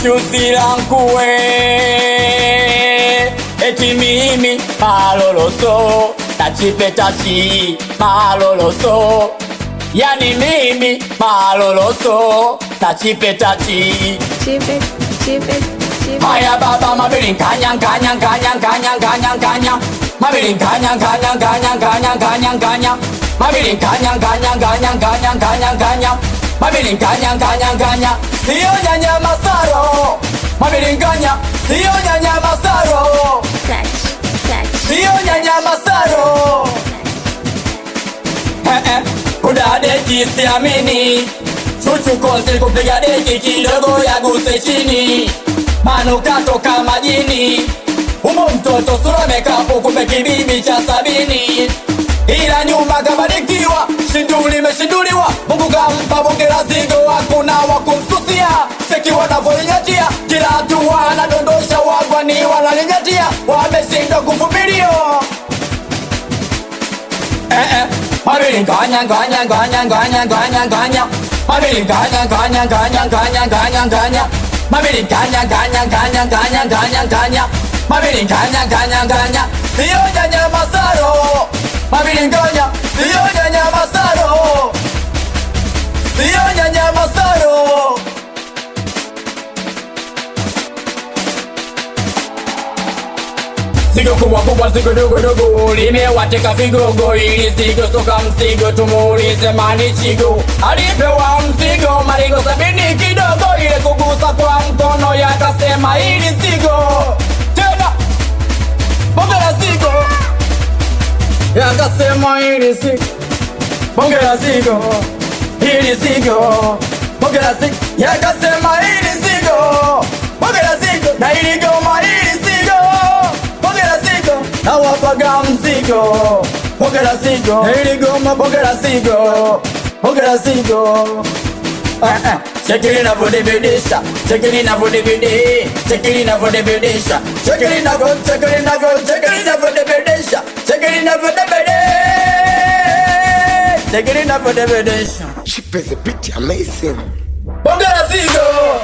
chuzi langu we, eti mimi maloloso, tachi maloloso, yani mimi maloloso, tachi. Haya baba mabiling kanyang mabiling kanyang mabiling kanyang mabiling kanyang sio nyanya masaro mabiling kanyang sio nyanya masaro sio nyanya masaro kuda deki siamini chuchu konse kupiga deki kidogo ya guse chini manukato kama jini umo mtoto sura mekapu kumbe kibibi cha 70 ila nyuma kabarikiwa shinduli meshinduliwa Mungu kampa bonge la zigo hakuna wakumsusia cheki wanavyolinyatia kila hatua anadondosha wagwani wanalinyatia wameshindwa kuvumilia mabiling kanyang mabiling kanyang mabiling kanyang mabiling kanyang sio nyanya masaro mabiling kanyang sio nyanya masaro sio nyanya masaro zigo kubwa zigo dogo limewateka vigogo ili zigo soka mzigo tumuulize manichigo alipewa mzigo marigo 70 kidogo ile kugusa kwa mkono yakasema ili zigo tena bonge la zigo yakasema ili zigo bonge la zigo ili zigo bonge la zigo yakasema ili zigo bonge la zigo na ili goma ili zigo na wapaga mzigo bonge la zigo ili goma bonge la zigo chekili na vodebedesha chekili na vodebede chekili na vodebedesha chekili na vodebedesha chekili na vodebede chekili na vodebedesha She plays a pretty amazing bonge la zigo